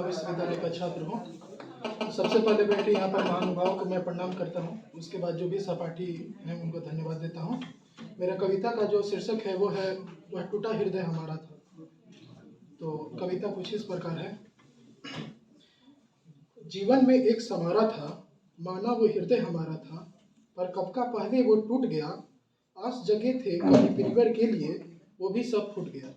विश्वविद्यालय का छात्र हूँ। सबसे पहले बैठे यहाँ पर महानुभाव को मैं प्रणाम करता हूँ। उसके बाद जो भी सहपाठी हैं उनको धन्यवाद देता हूँ। मेरा कविता का जो शीर्षक है वह टूटा हृदय हमारा था। तो कविता कुछ इस प्रकार है। जीवन में एक समारा था, माना वो हृदय हमारा था, पर कब का पहले वो टूट गया। आस जगे थे कभी परिवार के लिए, वो भी सब फूट गया।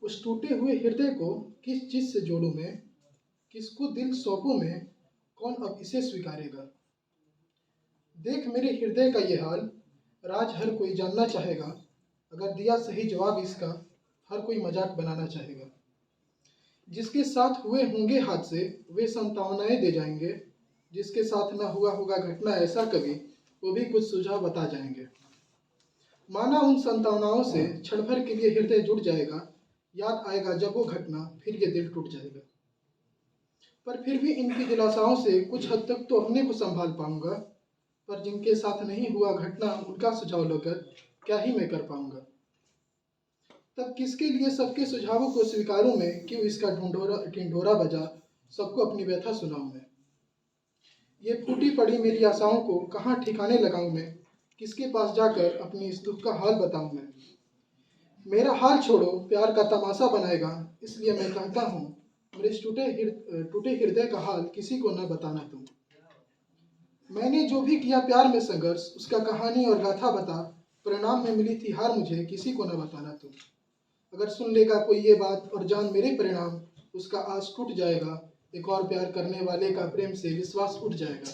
उस टूटे हुए हृदय को किस चीज से जोड़ूं मैं, किसको दिल सौंपूं मैं, कौन अब इसे स्वीकारेगा। देख मेरे हृदय का ये हाल, राज हर कोई जानना चाहेगा। अगर दिया सही जवाब इसका, हर कोई मजाक बनाना चाहेगा। जिसके साथ हुए होंगे हादसे, वे संतावनाएं दे जाएंगे। जिसके साथ ना हुआ होगा घटना ऐसा कभी, वो भी कुछ सुझाव बता जाएंगे। माना उन संतावनाओं से क्षण भर के लिए हृदय जुड़ जाएगा। याद आएगा जब वो घटना, फिर ये दिल टूट जाएगा। पर फिर भी इनकी दिलासाओं से कुछ हद तक तो अपने को संभाल पाऊंगा। पर जिनके साथ नहीं हुआ घटना, उनका सुझाव लेकर क्या ही मैं कर पाऊंगा। तब किसके लिए सबके सुझावों को स्वीकारूं मैं, क्यों इसका ढिंढोरा बजा सबको अपनी व्यथा सुनाऊं मैं। ये फूटी पड़ी मेरी आशाओं को कहाँ ठिकाने लगाऊं मैं, किसके पास जाकर अपनी इस दुख का हाल बताऊं मैं। मेरा हाल छोड़ो प्यार का तमाशा बनाएगा, इसलिए मैं कहता हूँ मेरे इस टूटे हृदय का हाल किसी को न बताना तुम। मैंने जो भी किया प्यार में संघर्ष, उसका कहानी और गाथा बता, परिणाम में मिली थी हार मुझे किसी को न बताना तुम। अगर सुन लेगा कोई ये बात और जान मेरे परिणाम, उसका आस टूट जाएगा। एक और प्यार करने वाले का प्रेम से विश्वास उठ जाएगा।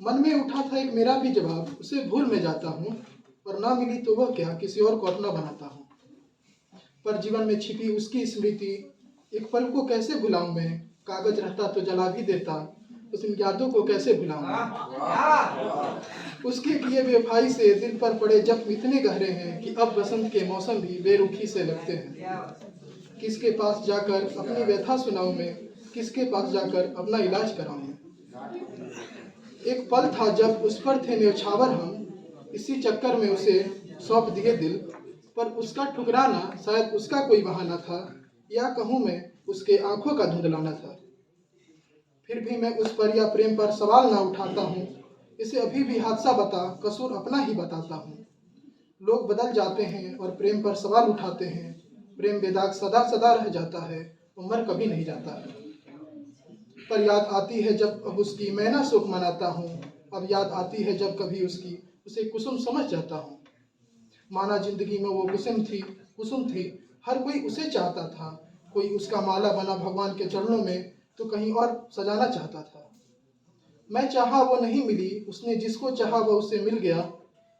मन में उठा था एक मेरा भी जवाब, उसे भूल में जाता हूँ। और ना मिली तो वह क्या, किसी और को अपना बनाता हूँ। पर जीवन में छिपी उसकी स्मृति, एक पल को कैसे भुलाऊं मैं। कागज रहता तो जला भी देता, उस इन यादों को कैसे भुलाऊं मैं। उसके किए बेवफाई से दिल पर पड़े जख्म इतने गहरे हैं कि अब बसंत के मौसम भी बेरुखी से लगते हैं। किसके पास जाकर अपनी व्यथा सुनाऊं मैं, किसके पास जाकर अपना इलाज कराऊं मैं। एक पल था जब उस पर थे न्यौछावर हम, इसी चक्कर में उसे सौंप दिए दिल। पर उसका ठुकराना शायद उसका कोई बहाना था, या कहूँ मैं उसके आंखों का धुंधलाना था। फिर भी मैं उस पर या प्रेम पर सवाल ना उठाता हूँ। इसे अभी भी हादसा बता, कसूर अपना ही बताता हूँ। लोग बदल जाते हैं और प्रेम पर सवाल उठाते हैं। प्रेम बेदाग सदा सदा रह जाता है, उम्र कभी नहीं जाता है। पर याद आती है जब अब उसकी मैं ना सुख मनाता हूँ। अब याद आती है जब कभी उसकी उसे कुसुम समझ जाता हूँ। माना जिंदगी में वो कुसुम थी, हर कोई उसे चाहता था। कोई उसका माला बना भगवान के चरणों में, तो कहीं और सजाना चाहता था। मैं चाहा वो नहीं मिली, उसने जिसको चाहा वो उसे मिल गया।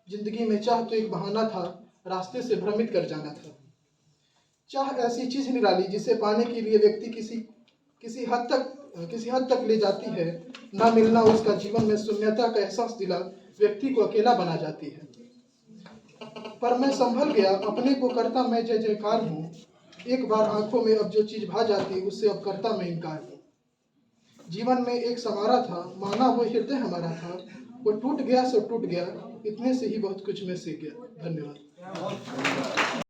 जिंदगी में चाह तो एक बहाना था, रास्ते से भ्रमित कर जाना था। चाह ऐसी चीज निराली जिसे पाने के लिए व्यक्ति किसी हद तक ले जाती है। ना मिलना उसका जीवन में शून्यता का एहसास दिला व्यक्ति को अकेला बना जाती है। पर मैं संभल गया, अपने को करता मैं जय जयकार हूँ। एक बार आंखों में अब जो चीज भा जाती, उससे अब करता मैं इनकार हूँ। जीवन में एक समारा था, माना वो हृदय हमारा था, वो टूट गया सो टूट गया। इतने से ही बहुत कुछ मैं सीख गया। धन्यवाद।